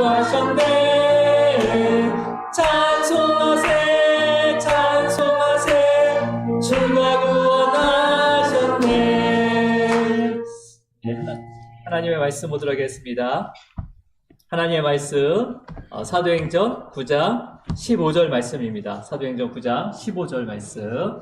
구하셨네. 찬송하세 찬송하세 주가 구원하셨네. 하나님의 말씀 보도록 하겠습니다. 하나님의 말씀 사도행전 9장 15절 말씀입니다. 사도행전 9장 15절 말씀.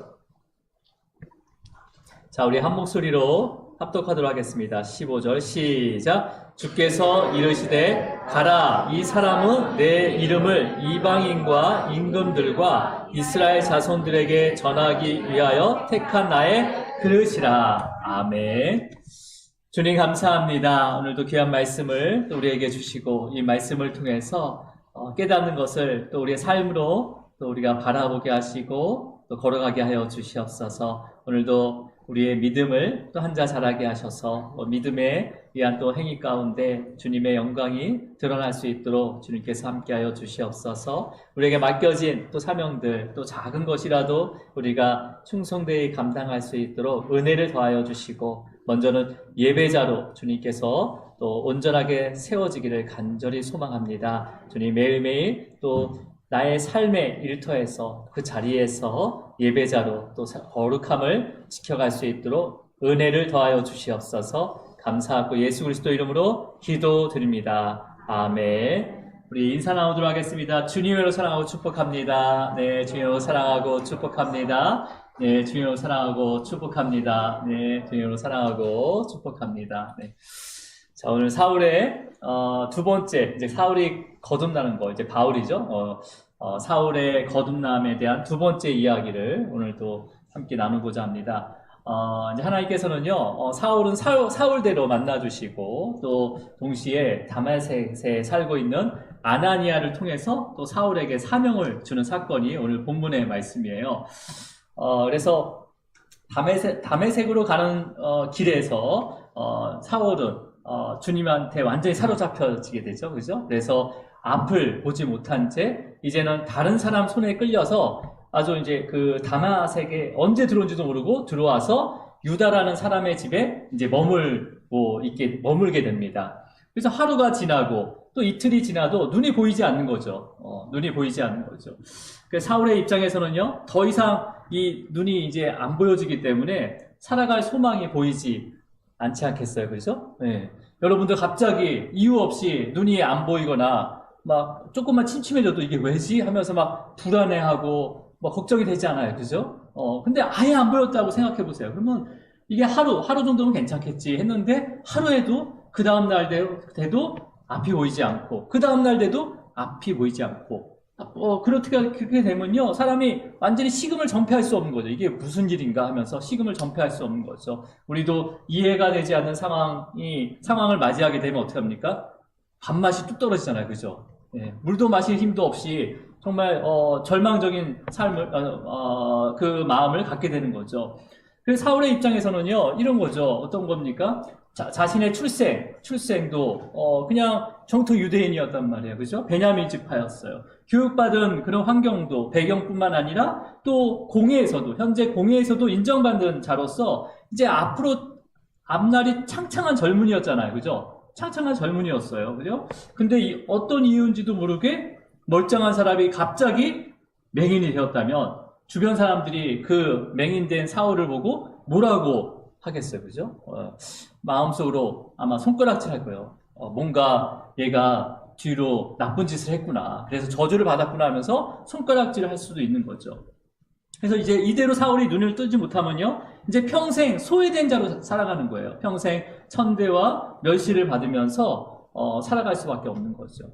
자, 우리 한 목소리로 합독하도록 하겠습니다. 15절 시작. 주께서 이르시되 가라, 이 사람은 내 이름을 이방인과 임금들과 이스라엘 자손들에게 전하기 위하여 택한 나의 그릇이라. 아멘. 주님 감사합니다. 오늘도 귀한 말씀을 또 우리에게 주시고 이 말씀을 통해서 깨닫는 것을 또 우리의 삶으로 또 우리가 바라보게 하시고 또 걸어가게 하여 주시옵소서. 오늘도 우리의 믿음을 또 한자 자라게 하셔서 믿음에 의한 또 행위 가운데 주님의 영광이 드러날 수 있도록 주님께서 함께하여 주시옵소서. 우리에게 맡겨진 또 사명들, 또 작은 것이라도 우리가 충성되이 감당할 수 있도록 은혜를 더하여 주시고, 먼저는 예배자로 주님께서 또 온전하게 세워지기를 간절히 소망합니다. 주님, 매일매일 또 나의 삶의 일터에서 그 자리에서 예배자로 또 거룩함을 지켜갈 수 있도록 은혜를 더하여 주시옵소서. 감사하고 예수 그리스도 이름으로 기도드립니다. 아멘. 우리 인사 나누도록 하겠습니다. 주님으로 사랑하고 축복합니다. 네, 주님으로 사랑하고 축복합니다. 네, 주님으로 사랑하고 축복합니다. 네, 주님으로 사랑하고 축복합니다. 네. 자, 오늘 사울의 두 번째, 이제 사울이 거듭나는 거, 이제 바울이죠. 사울의 거듭남에 대한 두 번째 이야기를 오늘도 함께 나누고자 합니다. 이제 하나님께서는요, 사울은 사울대로 만나주시고, 또 동시에 다메섹에 살고 있는 아나니아를 통해서 또 사울에게 사명을 주는 사건이 오늘 본문의 말씀이에요. 그래서 다메섹으로 가는 길에서 사울은 주님한테 완전히 사로잡혀지게 되죠. 그죠? 그래서 앞을 보지 못한 채 이제는 다른 사람 손에 끌려서 아주 이제 그 다메섹에 언제 들어온지도 모르고 들어와서 유다라는 사람의 집에 이제 머물게 됩니다. 그래서 하루가 지나고 또 이틀이 지나도 눈이 보이지 않는 거죠. 눈이 보이지 않는 거죠. 그래서 사울의 입장에서는요, 더 이상 이 눈이 이제 안 보여지기 때문에 살아갈 소망이 보이지 않지 않겠어요? 그죠? 네. 여러분들 갑자기 이유 없이 눈이 안 보이거나 막 조금만 침침해져도 이게 왜지? 하면서 막 불안해하고 막 걱정이 되지 않아요? 그죠? 근데 아예 안 보였다고 생각해 보세요. 그러면 이게 하루 정도면 괜찮겠지 했는데 하루에도 그 다음날 돼도 앞이 보이지 않고 그 다음날 돼도 앞이 보이지 않고 그렇게 되면요, 사람이 완전히 식음을 전폐할 수 없는 거죠. 이게 무슨 일인가 하면서 식음을 전폐할 수 없는 거죠. 우리도 이해가 되지 않는 상황을 맞이하게 되면 어떻게 합니까? 밥맛이 뚝 떨어지잖아요. 그죠? 예, 물도 마실 힘도 없이 정말 절망적인 삶을 그 마음을 갖게 되는 거죠. 그래서 사울의 입장에서는요, 이런 거죠. 어떤 겁니까? 자신의 출생도 그냥 정통 유대인이었단 말이에요. 그죠? 베냐민 지파였어요. 교육받은 그런 환경도, 배경뿐만 아니라 또 현재 공회에서도 인정받는 자로서 이제 앞날이 창창한 젊은이였잖아요. 그죠? 창창한 젊은이였어요. 그죠? 근데 어떤 이유인지도 모르게 멀쩡한 사람이 갑자기 맹인이 되었다면 주변 사람들이 그 맹인된 사울을 보고 뭐라고 하겠어요. 그죠? 마음속으로 아마 손가락질 할 거예요. 뭔가 얘가 뒤로 나쁜 짓을 했구나. 그래서 저주를 받았구나 하면서 손가락질을 할 수도 있는 거죠. 그래서 이제 이대로 사울이 눈을 뜨지 못하면요, 이제 평생 소외된 자로 살아가는 거예요. 평생 천대와 멸시를 받으면서 살아갈 수밖에 없는 거죠.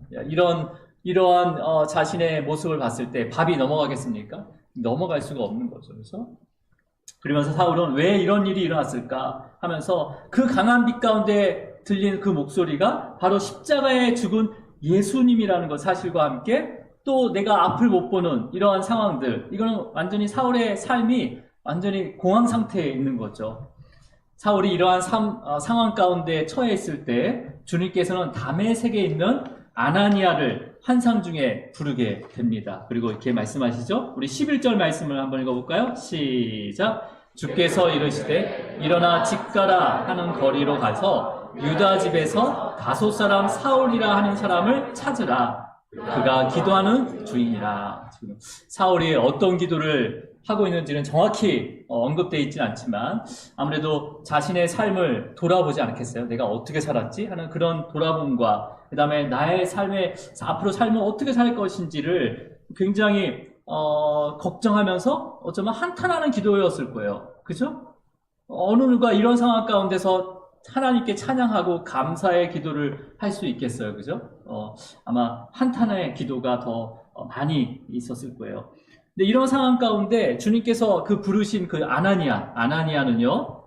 이러한 자신의 모습을 봤을 때 밥이 넘어가겠습니까? 넘어갈 수가 없는 거죠. 그래서 그러면서 사울은 왜 이런 일이 일어났을까 하면서 그 강한 빛 가운데 들린 그 목소리가 바로 십자가에 죽은 예수님이라는 것 사실과 함께 또 내가 앞을 못 보는 이러한 상황들, 이거는 완전히 사울의 삶이 완전히 공황 상태에 있는 거죠. 사울이 이러한 상황 가운데 처해 있을 때 주님께서는 다메섹에 있는 아나니아를 환상 중에 부르게 됩니다. 그리고 이렇게 말씀하시죠. 우리 11절 말씀을 한번 읽어볼까요? 시작. 주께서 이르시되 일어나 집 가라 하는 거리로 가서 유다 집에서 다섯 사람 사울이라 하는 사람을 찾으라. 그가 기도하는 주인이라. 지금 사울이 어떤 기도를 하고 있는지는 정확히 언급되어 있지는 않지만 아무래도 자신의 삶을 돌아보지 않겠어요? 내가 어떻게 살았지? 하는 그런 돌아봄과 그 다음에 나의 삶의 앞으로 삶을 어떻게 살 것인지를 굉장히 걱정하면서 어쩌면 한탄하는 기도였을 거예요. 그죠? 어느 누가 이런 상황 가운데서 하나님께 찬양하고 감사의 기도를 할 수 있겠어요. 그죠? 아마 한탄의 기도가 더 많이 있었을 거예요. 근데 이런 상황 가운데 주님께서 그 부르신 그 아나니아는요,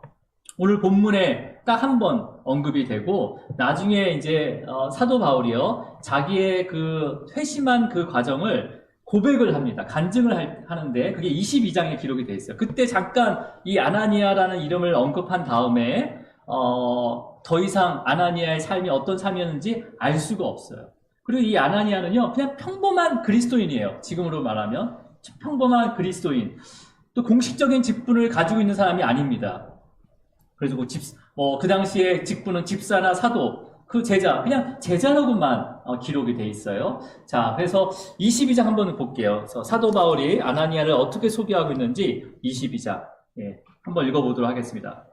오늘 본문에 딱 한 번 언급이 되고, 나중에 이제 사도 바울이요, 자기의 그 회심한 그 과정을 고백을 합니다. 간증을 하는데, 그게 22장에 기록이 되어 있어요. 그때 잠깐 이 아나니아라는 이름을 언급한 다음에, 더 이상 아나니아의 삶이 어떤 삶이었는지 알 수가 없어요. 그리고 이 아나니아는요, 그냥 평범한 그리스도인이에요. 지금으로 말하면. 평범한 그리스도인. 또 공식적인 직분을 가지고 있는 사람이 아닙니다. 그래서 그 당시에 직분은 집사나 사도, 그 제자, 그냥 제자로만 기록이 돼 있어요. 자, 그래서 22장 한번 볼게요. 그래서 사도 바울이 아나니아를 어떻게 소개하고 있는지 22장. 예, 한번 읽어보도록 하겠습니다.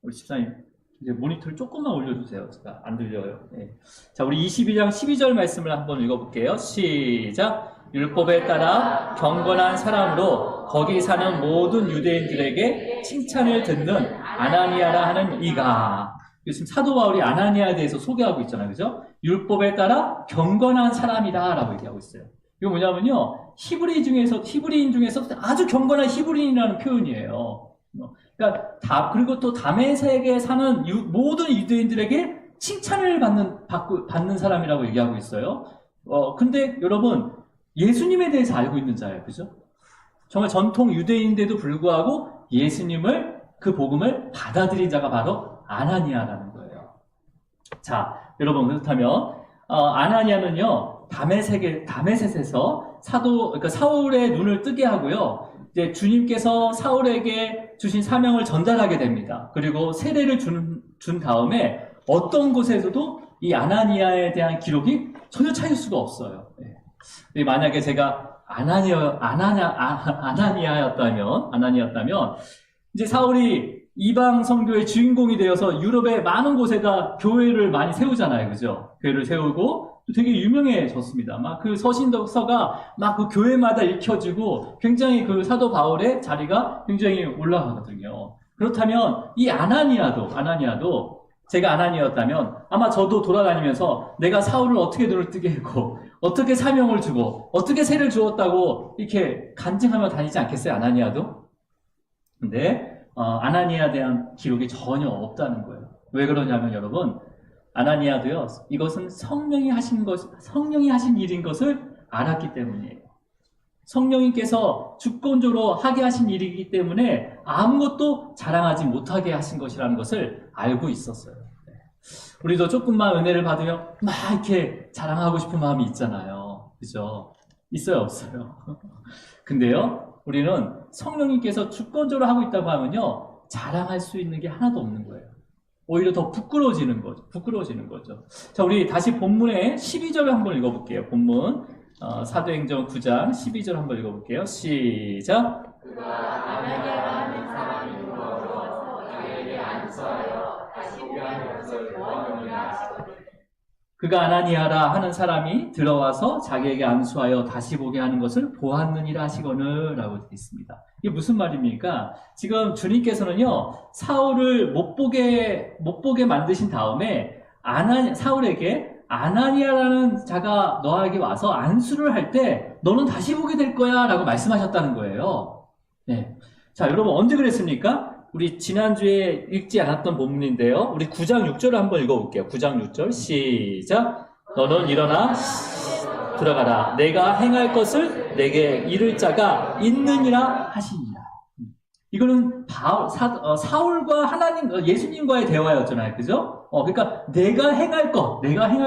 우리 집사님, 이제 모니터를 조금만 올려주세요. 제가 안 들려요. 예. 자, 우리 22장 12절 말씀을 한번 읽어볼게요. 시작. 율법에 따라 경건한 사람으로 거기 사는 모든 유대인들에게 칭찬을 듣는 아나니아라 하는 이가. 지금 사도 바울이 아나니아에 대해서 소개하고 있잖아요. 그죠? 율법에 따라 경건한 사람이다 라고 얘기하고 있어요. 이거 뭐냐면요, 히브리인 중에서 아주 경건한 히브리인이라는 표현이에요. 그러니까 그리고 또 다메섹에 사는 모든 유대인들에게 칭찬을 받는 사람이라고 얘기하고 있어요. 근데 여러분, 예수님에 대해서 알고 있는 자예요. 그죠? 정말 전통 유대인인데도 불구하고 예수님을, 그 복음을 받아들인 자가 바로 아나니아라는 거예요. 자, 여러분, 그렇다면 아나니아는요, 다메섹에서 그러니까 사울의 눈을 뜨게 하고요, 이제 주님께서 사울에게 주신 사명을 전달하게 됩니다. 그리고 세례를 준 다음에 어떤 곳에서도 이 아나니아에 대한 기록이 전혀 찾을 수가 없어요. 만약에 제가 아나니아였다면 이제 사울이 이방 선교의 주인공이 되어서 유럽의 많은 곳에다 교회를 많이 세우잖아요. 그죠? 교회를 세우고 되게 유명해졌습니다. 막 그 서신서가 막 그 교회마다 읽혀지고 굉장히 그 사도 바울의 자리가 굉장히 올라가거든요. 그렇다면 이 아나니아도 제가 아나니아였다면 아마 저도 돌아다니면서 내가 사울을 어떻게 눈을 뜨게 했고 어떻게 사명을 주고 어떻게 세를 주었다고 이렇게 간증하며 다니지 않겠어요? 아나니아도? 근데 아나니아에 대한 기록이 전혀 없다는 거예요. 왜 그러냐면 여러분, 아나니아도요, 이것은 성령이 하신 일인 것을 알았기 때문이에요. 성령님께서 주권적으로 하게 하신 일이기 때문에 아무것도 자랑하지 못하게 하신 것이라는 것을 알고 있었어요. 우리도 조금만 은혜를 받으면 막 이렇게 자랑하고 싶은 마음이 있잖아요. 그죠? 있어요, 없어요? 근데요, 우리는 성령님께서 주권적으로 하고 있다고 하면요, 자랑할 수 있는 게 하나도 없는 거예요. 오히려 더 부끄러워지는 거죠. 자, 우리 다시 본문의 12절을 한번 읽어볼게요. 본문 사도행전 9장 12절 한번 읽어볼게요. 시작. 그가 아나니아라 하는 사람이 들어와서 자기에게 안수하여 다시 보게 하는 것을 보았느니라 하시거든. 그가 아나니아라 하는 사람이 들어와서 자기에게 안수하여 다시 보게 하는 것을 보았느니라 하시거늘 라고 되어 있습니다. 이게 무슨 말입니까? 지금 주님께서는요, 사울을 못 보게 만드신 다음에 사울에게 아나니아라는 자가 너에게 와서 안수를 할 때 너는 다시 보게 될 거야 라고 말씀하셨다는 거예요. 네. 자, 여러분 언제 그랬습니까? 우리 지난주에 읽지 않았던 본문인데요. 우리 9장 6절을 한번 읽어볼게요. 9장 6절 시작. 너는 일어나 들어가라. 내가 행할 것을 내게 이를 자가 있느니라 하시니라. 이거는 사울과 하나님, 예수님과의 대화였잖아요. 그죠? 그러니까 내가 행할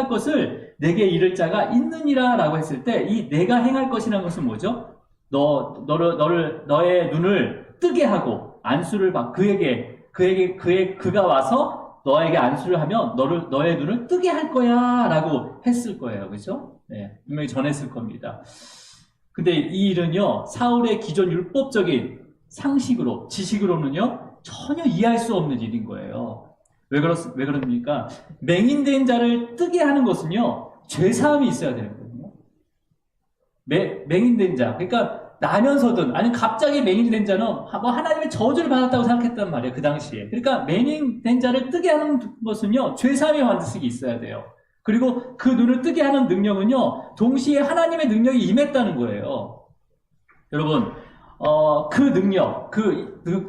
것을 내게 이를 자가 있느니라 라고 했을 때 이 내가 행할 것이라는 것은 뭐죠? 너의 눈을 뜨게 하고 안수를 받 그가 와서 너에게 안수를 하면 너의 눈을 뜨게 할 거야 라고 했을 거예요. 그죠? 네, 분명히 전했을 겁니다. 근데 이 일은요, 사울의 기존 율법적인 상식으로, 지식으로는요, 전혀 이해할 수 없는 일인 거예요. 왜 그럽니까? 맹인된 자를 뜨게 하는 것은요, 죄사함이 있어야 되는 거거든요. 맹인된 자. 그러니까, 나면서든, 아니면 갑자기 맹인된 자는 뭐 하나님의 저주를 받았다고 생각했단 말이에요, 그 당시에. 그러니까, 맹인된 자를 뜨게 하는 것은요, 죄사함이 반드시 있어야 돼요. 그리고 그 눈을 뜨게 하는 능력은요, 동시에 하나님의 능력이 임했다는 거예요. 여러분, 그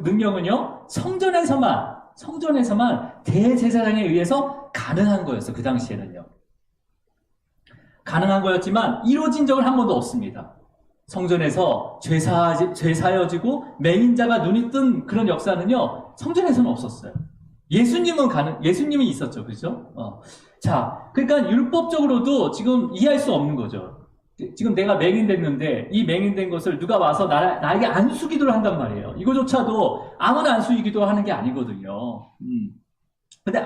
능력은요, 성전에서만 대제사장에 의해서 가능한 거였어요, 그 당시에는요. 가능한 거였지만, 이루어진 적은 한 번도 없습니다. 성전에서 죄사여지고, 맹인자가 눈이 뜬 그런 역사는요, 성전에서는 없었어요. 예수님은 있었죠, 그죠? 자, 그러니까 율법적으로도 지금 이해할 수 없는 거죠. 지금 내가 맹인됐는데 이 맹인된 것을 누가 와서 나에게 안수 기도를 한단 말이에요. 이거조차도 아무나 안수 기도를 하는 게 아니거든요. 근데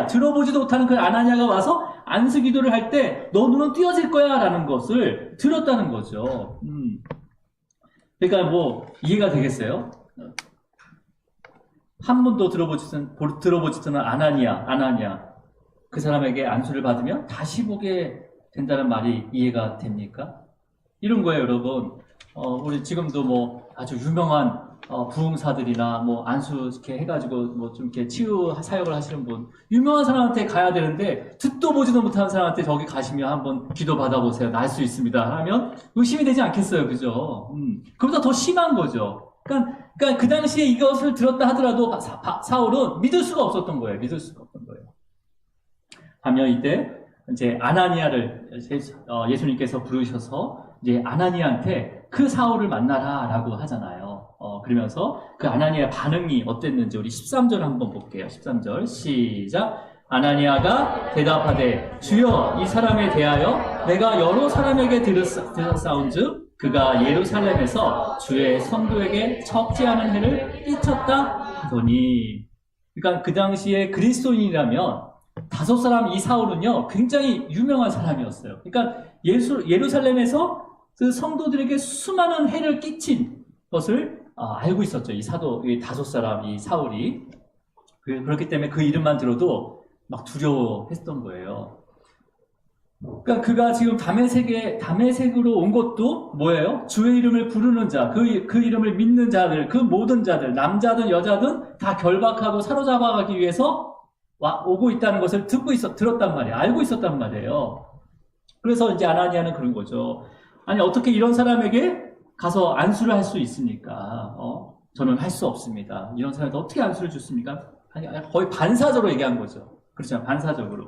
들어보지도 못하는 그 아나니아가 와서 안수 기도를 할 때 너 눈은 띄어질 거야 라는 것을 들었다는 거죠. 그러니까 뭐 이해가 되겠어요? 한 번도 들어보지도 않은 아나니아 그 사람에게 안수를 받으면 다시 보게 된다는 말이 이해가 됩니까? 이런 거예요, 여러분. 우리 지금도 뭐 아주 유명한 부흥사들이나 뭐 안수 이렇게 해가지고 뭐 좀 이렇게 치유 사역을 하시는 분, 유명한 사람한테 가야 되는데 듣도 보지도 못하는 사람한테 저기 가시면 한번 기도 받아보세요. 날 수 있습니다. 하면 의심이 되지 않겠어요, 그죠? 그보다 더 심한 거죠. 그러니까 그 당시에 이것을 들었다 하더라도 사울은 믿을 수가 없었던 거예요. 하며 이때 이제 아나니아를 예수님께서 부르셔서 이제 아나니아한테 그 사울을 만나라라고 하잖아요. 그러면서 그 아나니아의 반응이 어땠는지 우리 13절 한번 볼게요. 13절 시작. 아나니아가 대답하되 주여 이 사람에 대하여 내가 여러 사람에게 들었사온즉 그가 예루살렘에서 주의 성도에게 적지 않은 해를 끼쳤다 하더니, 그러니까 그 당시에 그리스도인이라면 5사람 이 사울은요 굉장히 유명한 사람이었어요. 그러니까 예루살렘에서 그 성도들에게 수많은 해를 끼친 것을 알고 있었죠. 이 5사람 이 사울이. 그렇기 때문에 그 이름만 들어도 막 두려워했던 거예요. 그러니까 그가 지금 다메섹으로 온 것도 뭐예요? 주의 이름을 부르는 자, 그 이름을 믿는 자들, 그 모든 자들, 남자든 여자든 다 결박하고 사로잡아가기 위해서 오고 있다는 것을 들었단 말이에요. 알고 있었단 말이에요. 그래서 이제 아나니아는 그런 거죠. 아니, 어떻게 이런 사람에게 가서 안수를 할 수 있습니까? 저는 할 수 없습니다. 이런 사람한테 어떻게 안수를 줬습니까? 아니, 거의 반사적으로 얘기한 거죠. 그렇죠. 반사적으로.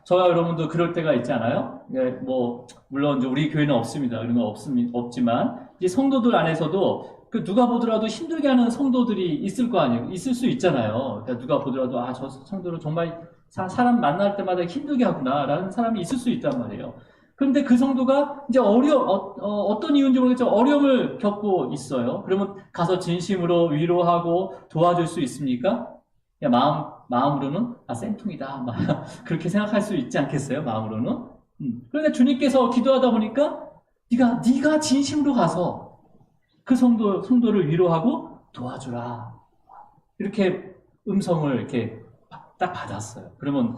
저와 여러분도 그럴 때가 있지 않아요? 예, 뭐, 물론 이제 우리 교회는 없습니다. 그런 거 없지만, 이제 성도들 안에서도 누가 보더라도 힘들게 하는 성도들이 있을 거 아니에요? 있을 수 있잖아요. 그러니까 누가 보더라도, 저 성도를 정말 사람 만날 때마다 힘들게 하구나, 라는 사람이 있을 수 있단 말이에요. 그런데 그 성도가 이제 어떤 이유인지 모르겠지만 어려움을 겪고 있어요. 그러면 가서 진심으로 위로하고 도와줄 수 있습니까? 그냥 마음으로는 생통이다. 그렇게 생각할 수 있지 않겠어요? 마음으로는. 그런데 주님께서 기도하다 보니까 네가 진심으로 가서 그 성도를 위로하고 도와주라. 이렇게 음성을 이렇게 딱 받았어요. 그러면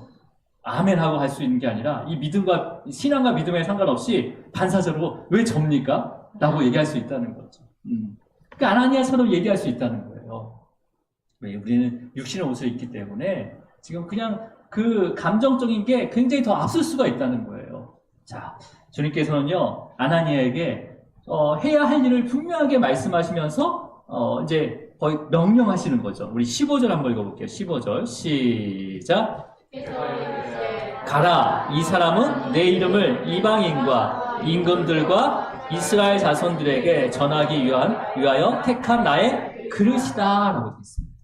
아멘 하고 할 수 있는 게 아니라 이 신앙과 믿음에 상관없이 반사적으로 왜 접니까? 라고 얘기할 수 있다는 거죠. 그러니까 아나니아처럼 얘기할 수 있다는 거예요. 왜? 우리는 육신의 옷을 입기 때문에 지금 그냥 그 감정적인 게 굉장히 더 앞설 수가 있다는 거예요. 자, 주님께서는요, 아나니아에게 해야 할 일을 분명하게 말씀하시면서 이제 거의 명령하시는 거죠. 우리 15절 한번 읽어볼게요. 15절 시작. 가라, 이 사람은 내 이름을 이방인과 임금들과 이스라엘 자손들에게 전하기 위하여 택한 나의 그릇이다 라고 되어 있습니다.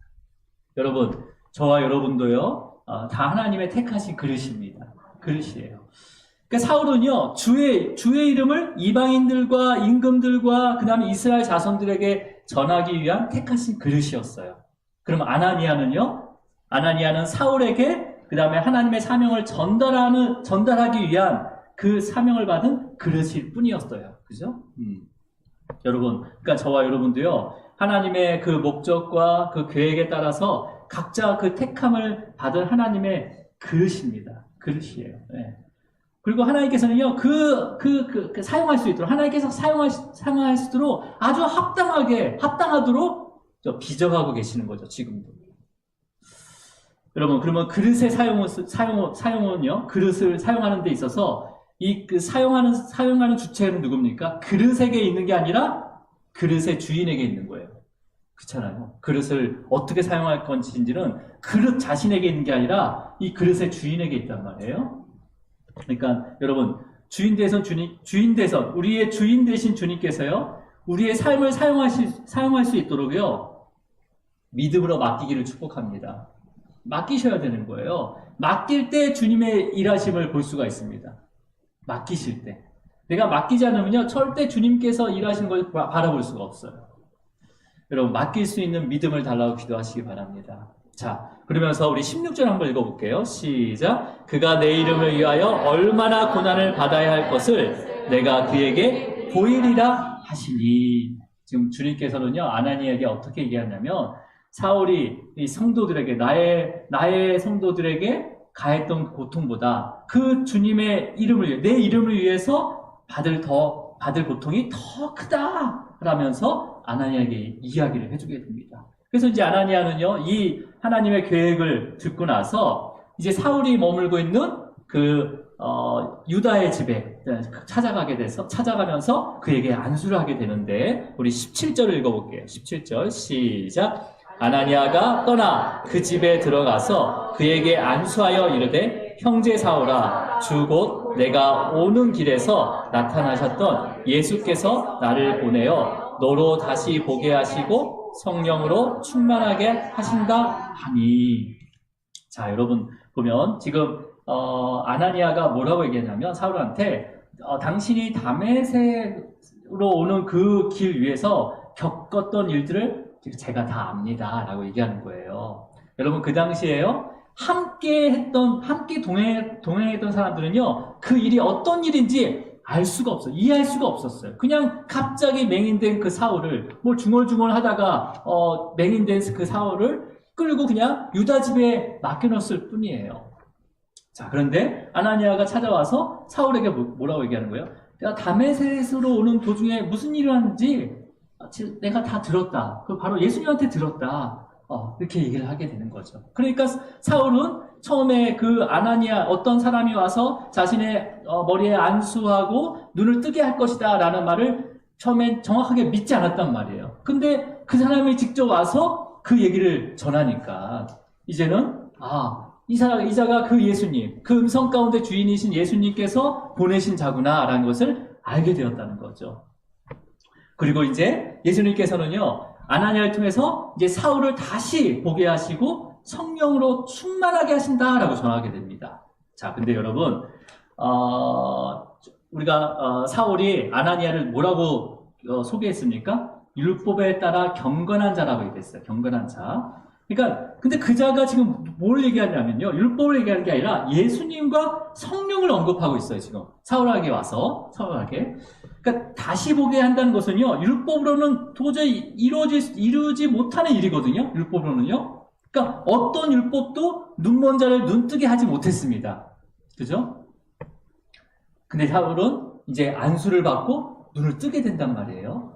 여러분, 저와 여러분도요, 다 하나님의 택하신 그릇입니다. 그릇이에요. 그러니까 사울은요, 주의 이름을 이방인들과 임금들과 그 다음에 이스라엘 자손들에게 전하기 위한 택하신 그릇이었어요. 그럼 아나니아는요, 아나니아는 사울에게 그 다음에 하나님의 사명을 전달하기 위한 그 사명을 받은 그릇일 뿐이었어요. 그죠? 여러분, 그러니까 저와 여러분도요, 하나님의 그 목적과 그 계획에 따라서 각자 그 택함을 받은 하나님의 그릇입니다. 그릇이에요. 네. 그리고 하나님께서는요, 사용할 수 있도록, 하나님께서 사용할 수 있도록 아주 합당하도록 빚어가고 계시는 거죠, 지금도. 여러분, 그러면 그릇의 사용은요, 그릇을 사용하는 데 있어서 사용하는 주체는 누굽니까? 그릇에게 있는 게 아니라 그릇의 주인에게 있는 거예요. 그렇잖아요. 그릇을 어떻게 사용할 건지는 그릇 자신에게 있는 게 아니라 이 그릇의 주인에게 있단 말이에요. 그러니까 여러분, 우리의 주인 되신 주님께서요, 우리의 삶을 사용할 수 있도록요, 믿음으로 맡기기를 축복합니다. 맡기셔야 되는 거예요. 맡길 때 주님의 일하심을 볼 수가 있습니다. 맡기실 때. 내가 맡기지 않으면요, 절대 주님께서 일하시는 걸 바라볼 수가 없어요. 여러분, 맡길 수 있는 믿음을 달라고 기도하시기 바랍니다. 자, 그러면서 우리 16절 한번 읽어볼게요. 시작. 그가 내 이름을 위하여 얼마나 고난을 받아야 할 것을 내가 그에게 보이리라 하시니. 지금 주님께서는요, 아나니에게 어떻게 얘기하냐면, 사울이 이 성도들에게, 나의 성도들에게 가했던 고통보다 그 주님의 이름을 위해, 내 이름을 위해서 받을 고통이 더 크다! 라면서 아나니아에게 이야기를 해주게 됩니다. 그래서 이제 아나니아는요, 이 하나님의 계획을 듣고 나서 이제 사울이 머물고 있는 유다의 집에 찾아가면서 그에게 안수를 하게 되는데, 우리 17절을 읽어볼게요. 17절, 시작. 아나니아가 떠나 그 집에 들어가서 그에게 안수하여 이르되, 형제 사울아, 주 곧 내가 오는 길에서 나타나셨던 예수께서 나를 보내어 너로 다시 보게 하시고 성령으로 충만하게 하신다 하니. 자, 여러분 보면 지금 아나니아가 뭐라고 얘기했냐면, 사울한테 당신이 다메섹으로 오는 그 길 위에서 겪었던 일들을 제가 다 압니다 라고 얘기하는 거예요. 여러분, 그 당시에요, 함께 동행했던 사람들은요, 그 일이 어떤 일인지 알 수가 없어요. 이해할 수가 없었어요. 그냥 갑자기 맹인된 그 사울을, 중얼중얼 하다가 맹인된 그 사울을 끌고 그냥 유다 집에 맡겨놨을 뿐이에요. 자, 그런데 아나니아가 찾아와서 사울에게 뭐라고 얘기하는 거예요? 내가 다메섹으로 오는 도중에 무슨 일을 하는지 내가 다 들었다. 그 바로 예수님한테 들었다. 이렇게 얘기를 하게 되는 거죠. 그러니까 사울은 처음에 그 아나니아, 어떤 사람이 와서 자신의 머리에 안수하고 눈을 뜨게 할 것이다 라는 말을 처음엔 정확하게 믿지 않았단 말이에요. 근데 그 사람이 직접 와서 그 얘기를 전하니까 이제는 이자가 그 예수님, 그 음성 가운데 주인이신 예수님께서 보내신 자구나 라는 것을 알게 되었다는 거죠. 그리고 이제 예수님께서는요, 아나니아를 통해서 이제 사울을 다시 보게 하시고 성령으로 충만하게 하신다라고 전하게 됩니다. 자, 근데 여러분, 우리가 사울이 아나니아를 뭐라고 소개했습니까? 율법에 따라 경건한 자라고 얘기했어요. 경건한 자. 그러니까 근데 그 자가 지금 뭘 얘기하냐면요, 율법을 얘기하는 게 아니라 예수님과 성령을 언급하고 있어요. 지금 사울에게 와서 그러니까 다시 보게 한다는 것은요, 율법으로는 도저히 이루지 못하는 일이거든요. 율법으로는요. 그러니까 어떤 율법도 눈먼 자를 눈뜨게 하지 못했습니다. 그죠? 근데 사울은 이제 안수를 받고 눈을 뜨게 된단 말이에요.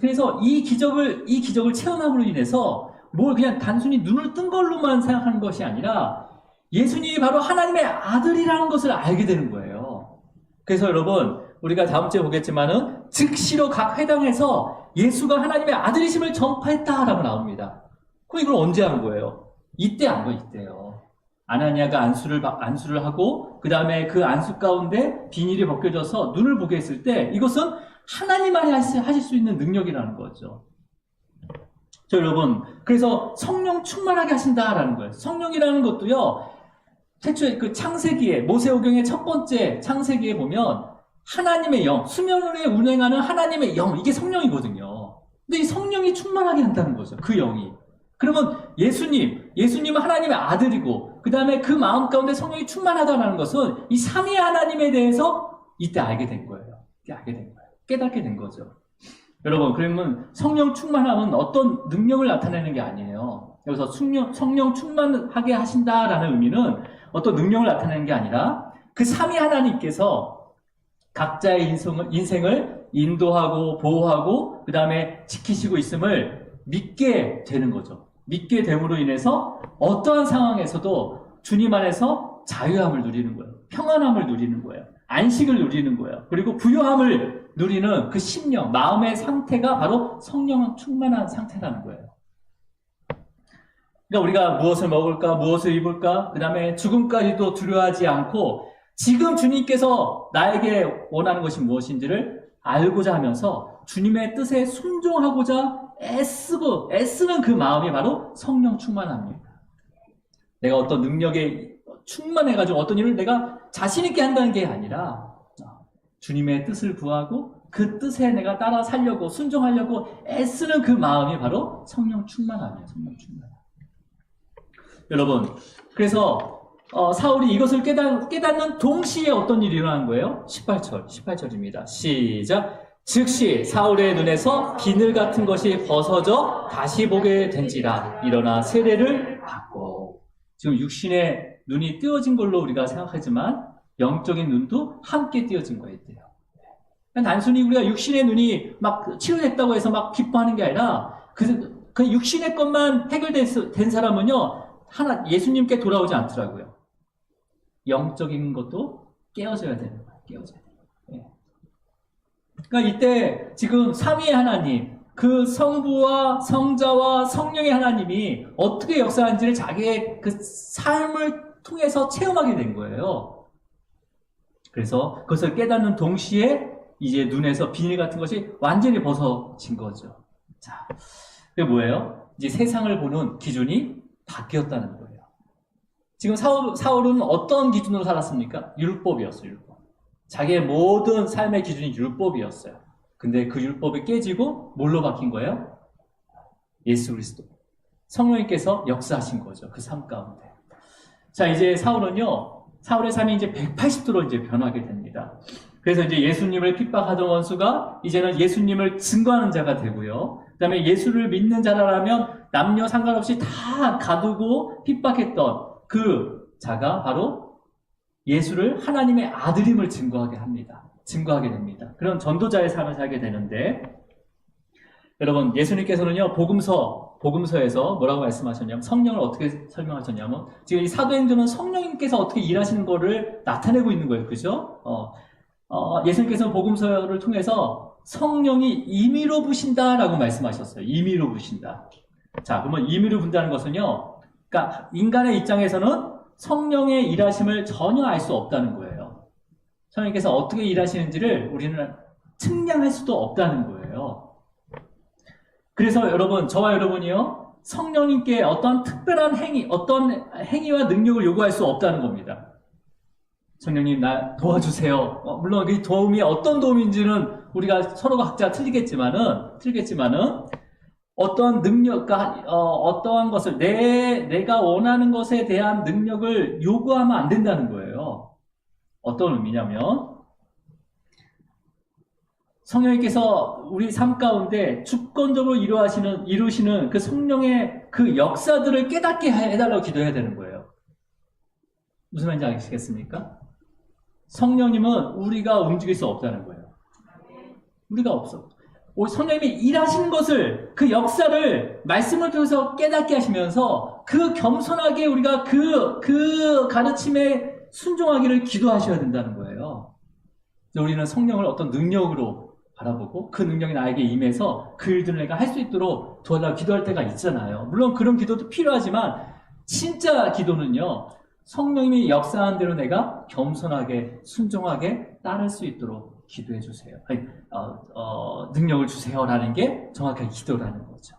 그래서 이 기적을 체험함으로 인해서 그냥 단순히 눈을 뜬 걸로만 생각하는 것이 아니라 예수님이 바로 하나님의 아들이라는 것을 알게 되는 거예요. 그래서 여러분, 우리가 다음 주에 보겠지만은 즉시로 각 회당에서 예수가 하나님의 아들이심을 전파했다라고 나옵니다. 그럼 이걸 언제 한 거예요? 이때 한 거예요, 이때요. 아나니아가 안수를 하고 그 다음에 그 안수 가운데 비닐이 벗겨져서 눈을 보게 했을 때 이것은 하나님만이 하실 수 있는 능력이라는 거죠. 저 여러분, 그래서 성령 충만하게 하신다라는 거예요. 성령이라는 것도요, 최초에 그 창세기에, 모세오경의 첫 번째 창세기에 보면 하나님의 영, 수면 위에 운행하는 하나님의 영, 이게 성령이거든요. 근데 이 성령이 충만하게 한다는 거죠. 그 영이. 그러면 예수님, 예수님은 하나님의 아들이고 그 다음에 그 마음 가운데 성령이 충만하다는 것은 이 삼위 하나님에 대해서 이때 알게 된 거예요. 이때 알게 된 거예요. 깨닫게 된 거죠. 여러분, 그러면 성령 충만함은 어떤 능력을 나타내는 게 아니에요. 여기서 성령 충만하게 하신다라는 의미는 어떤 능력을 나타내는 게 아니라 그 삼위 하나님께서 각자의 인생을 인도하고 보호하고 그 다음에 지키시고 있음을 믿게 되는 거죠. 믿게 됨으로 인해서 어떠한 상황에서도 주님 안에서 자유함을 누리는 거예요. 평안함을 누리는 거예요. 안식을 누리는 거예요. 그리고 부요함을 누리는 그 심령, 마음의 상태가 바로 성령 충만한 상태라는 거예요. 그러니까 우리가 무엇을 먹을까, 무엇을 입을까, 그 다음에 죽음까지도 두려워하지 않고 지금 주님께서 나에게 원하는 것이 무엇인지를 알고자 하면서 주님의 뜻에 순종하고자 애쓰는 그 마음이 바로 성령 충만함입니다. 내가 어떤 능력에 충만해가지고 어떤 일을 내가 자신있게 한다는 게 아니라 주님의 뜻을 구하고 그 뜻에 내가 따라 살려고 순종하려고 애쓰는 그 마음이 바로 성령 충만함이에요. 성령 충만함. 여러분, 그래서 사울이 이것을 깨닫는 동시에 어떤 일이 일어난 거예요? 18절입니다. 시작. 즉시 사울의 눈에서 비늘 같은 것이 벗어져 다시 보게 된지라. 일어나 세례를 받고. 지금 육신의 눈이 띄어진 걸로 우리가 생각하지만 영적인 눈도 함께 띄어진 거예요. 단순히 우리가 육신의 눈이 막 치료됐다고 해서 막 기뻐하는 게 아니라 그 육신의 것만 해결된 사람은요, 예수님께 돌아오지 않더라고요. 영적인 것도 깨어져야 되는 거예요. 깨어져야 돼요. 네. 그러니까 이때 지금 삼위의 하나님, 그 성부와 성자와 성령의 하나님이 어떻게 역사하는지를 자기의 그 삶을 통해서 체험하게 된 거예요. 그래서 그것을 깨닫는 동시에 이제 눈에서 비닐 같은 것이 완전히 벗어진 거죠. 자, 그게 뭐예요? 이제 세상을 보는 기준이 바뀌었다는 거예요. 지금 사울은 어떤 기준으로 살았습니까? 율법이었어요, 율법. 자기의 모든 삶의 기준이 율법이었어요. 근데 그 율법이 깨지고 뭘로 바뀐 거예요? 예수 그리스도. 성령님께서 역사하신 거죠. 그 삶 가운데. 자, 이제 사울의 삶이 이제 180도로 이제 변하게 됩니다. 그래서 이제 예수님을 핍박하던 원수가 이제는 예수님을 증거하는 자가 되고요. 그 다음에 예수를 믿는 자라면 남녀 상관없이 다 가두고 핍박했던 그 자가 바로 예수를 하나님의 아들임을 증거하게 됩니다. 그런 전도자의 삶을 살게 되는데, 여러분, 예수님께서는요, 복음서에서 뭐라고 말씀하셨냐면, 성령을 어떻게 설명하셨냐면, 지금 이 사도행전은 성령님께서 어떻게 일하시는 거를 나타내고 있는 거예요. 그죠? 예수님께서는 복음서를 통해서 성령이 임의로 부신다라고 말씀하셨어요. 임의로 부신다. 자, 그러면 임의로 분다는 것은요, 그러니까 인간의 입장에서는 성령의 일하심을 전혀 알 수 없다는 거예요. 성령님께서 어떻게 일하시는지를 우리는 측량할 수도 없다는 거예요. 그래서 여러분, 저와 여러분이요, 성령님께 어떤 특별한 어떤 행위와 능력을 요구할 수 없다는 겁니다. 성령님, 나 도와주세요. 물론 그 도움이 어떤 도움인지는 우리가 서로가 각자 틀리겠지만은 어떤 능력과 어떠한 것을 내가 원하는 것에 대한 능력을 요구하면 안 된다는 거예요. 어떤 의미냐면, 성령님께서 우리 삶 가운데 주권적으로 이루시는 그 성령의 그 역사들을 깨닫게 해달라고 기도해야 되는 거예요. 무슨 말인지 아시겠습니까? 성령님은 우리가 움직일 수 없다는 거예요. 우리가 없어. 성령님이 일하시는 것을, 그 역사를 말씀을 통해서 깨닫게 하시면서 그 겸손하게 우리가 그 가르침에 순종하기를 기도하셔야 된다는 거예요. 우리는 성령을 어떤 능력으로 바라보고 그 능력이 나에게 임해서 그 일들을 내가 할 수 있도록 도와달라고 기도할 때가 있잖아요. 물론 그런 기도도 필요하지만 진짜 기도는요, 성령님이 역사한 대로 내가 겸손하게 순종하게 따를 수 있도록 기도해 주세요. 능력을 주세요라는 게 정확하게 기도라는 거죠.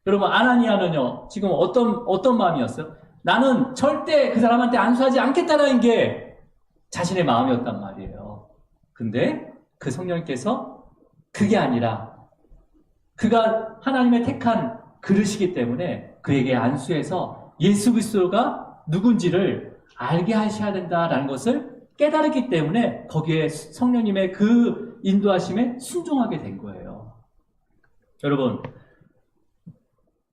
여러분, 아나니아는요, 지금 어떤 마음이었어요? 나는 절대 그 사람한테 안수하지 않겠다라는 게 자신의 마음이었단 말이에요. 근데 그 성령님께서 그게 아니라 그가 하나님의 택한 그릇이기 때문에 그에게 안수해서 예수 그리스도가 누군지를 알게 하셔야 된다라는 것을 깨달았기 때문에 거기에 성령님의 그 인도하심에 순종하게 된 거예요. 여러분,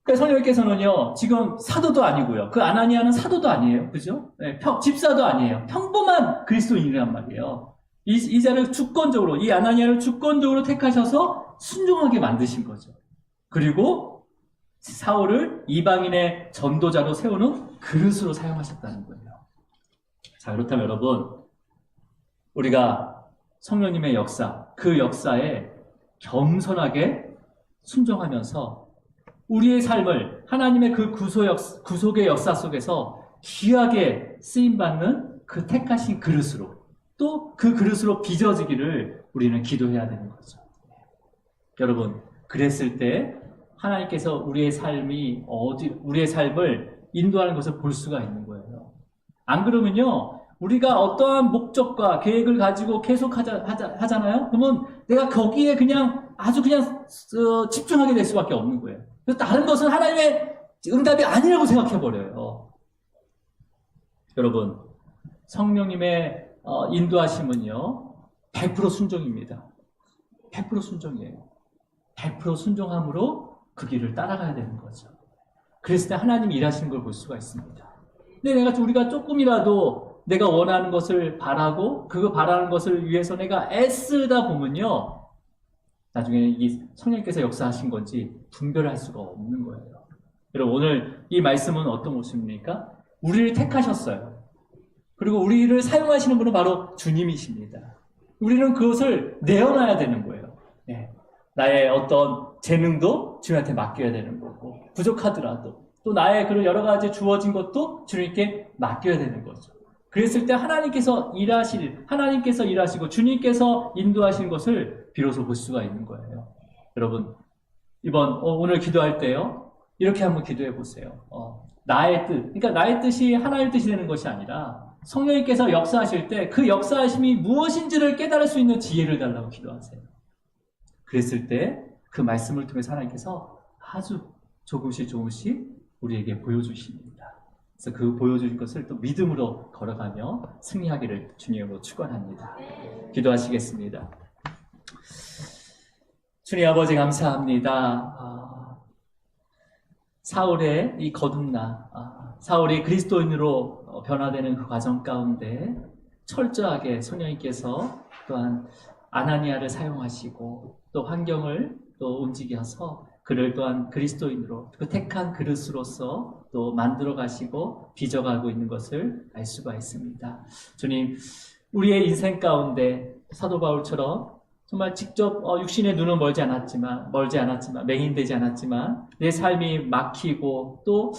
그러니까 성령님께서는요, 지금 사도도 아니고요. 그 아나니아는 사도도 아니에요. 그죠? 네, 집사도 아니에요. 평범한 그리스도인이란 말이에요. 이 자를 주권적으로, 이 아나니아를 주권적으로 택하셔서 순종하게 만드신 거죠. 그리고 사울을 이방인의 전도자로 세우는 그릇으로 사용하셨다는 거예요. 자, 그렇다면 여러분, 우리가 성령님의 역사, 그 역사에 겸손하게 순종하면서 우리의 삶을 하나님의 그 구속의 역사 속에서 귀하게 쓰임받는 그 택하신 그릇으로, 또 그 그릇으로 빚어지기를 우리는 기도해야 되는 거죠. 여러분, 그랬을 때 하나님께서 우리의 삶을 인도하는 것을 볼 수가 있는 거예요. 안 그러면요, 우리가 어떠한 목적과 계획을 가지고 계속 하잖아요? 그러면 내가 거기에 아주 그냥 집중하게 될 수밖에 없는 거예요. 그래서 다른 것은 하나님의 응답이 아니라고 생각해버려요. 여러분, 성령님의 인도하심은요, 100% 순종입니다. 100% 순종이에요. 100% 순종함으로 그 길을 따라가야 되는 거죠. 그랬을 때 하나님이 일하시는 걸 볼 수가 있습니다. 근데 우리가 조금이라도 내가 원하는 것을 바라고 그거 바라는 것을 위해서 내가 애쓰다 보면요, 나중에 이 성령께서 역사하신 건지 분별할 수가 없는 거예요. 여러분, 오늘 이 말씀은 어떤 모습입니까? 우리를 택하셨어요. 그리고 우리를 사용하시는 분은 바로 주님이십니다. 우리는 그것을 내어놔야 되는 거예요. 네. 나의 어떤 재능도 주님한테 맡겨야 되는 거고, 부족하더라도 또 나의 그런 여러 가지 주어진 것도 주님께 맡겨야 되는 거죠. 그랬을 때 하나님께서 일하시고 주님께서 인도하시는 것을 비로소 볼 수가 있는 거예요. 여러분, 오늘 기도할 때요, 이렇게 한번 기도해 보세요. 나의 뜻, 그러니까 나의 뜻이 하나님의 뜻이 되는 것이 아니라 성령님께서 역사하실 때 그 역사하심이 무엇인지를 깨달을 수 있는 지혜를 달라고 기도하세요. 그랬을 때 그 말씀을 통해서 하나님께서 아주 조금씩 우리에게 보여주십니다. 그래서 그 보여주신 것을 또 믿음으로 걸어가며 승리하기를 주님으로 축원합니다. 기도하시겠습니다. 주님 아버지, 감사합니다. 사울의 이 거듭나 사울이 그리스도인으로 변화되는 그 과정 가운데 철저하게 성령님께서 또한 아나니아를 사용하시고 또 환경을 또 움직여서 그를 또한 그리스도인으로 그 택한 그릇으로서 또 만들어 가시고 빚어가고 있는 것을 알 수가 있습니다. 주님, 우리의 인생 가운데 사도 바울처럼 정말 직접 육신의 눈은 멀지 않았지만 맹인되지 않았지만 내 삶이 막히고 또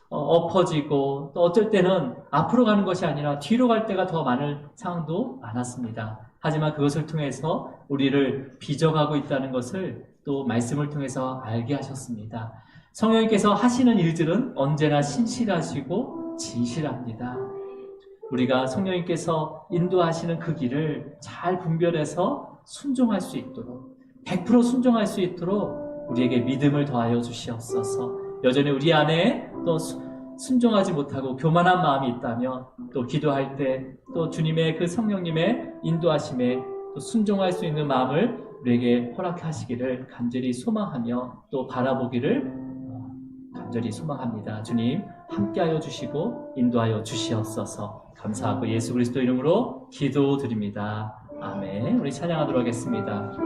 엎어지고 또 어쩔 때는 앞으로 가는 것이 아니라 뒤로 갈 때가 더 많은 상황도 많았습니다. 하지만 그것을 통해서 우리를 빚어가고 있다는 것을 또 말씀을 통해서 알게 하셨습니다. 성령님께서 하시는 일들은 언제나 신실하시고 진실합니다. 우리가 성령님께서 인도하시는 그 길을 잘 분별해서 순종할 수 있도록 100% 순종할 수 있도록 우리에게 믿음을 더하여 주시옵소서. 여전히 우리 안에 또 순종하지 못하고 교만한 마음이 있다면 또 기도할 때 또 주님의 그 성령님의 인도하심에 또 순종할 수 있는 마음을 우리에게 허락하시기를 간절히 소망하며 또 바라보기를 간절히 소망합니다. 주님 함께하여 주시고 인도하여 주시옵소서. 감사하고 예수 그리스도 이름으로 기도드립니다. 아멘. 우리 찬양하도록 하겠습니다.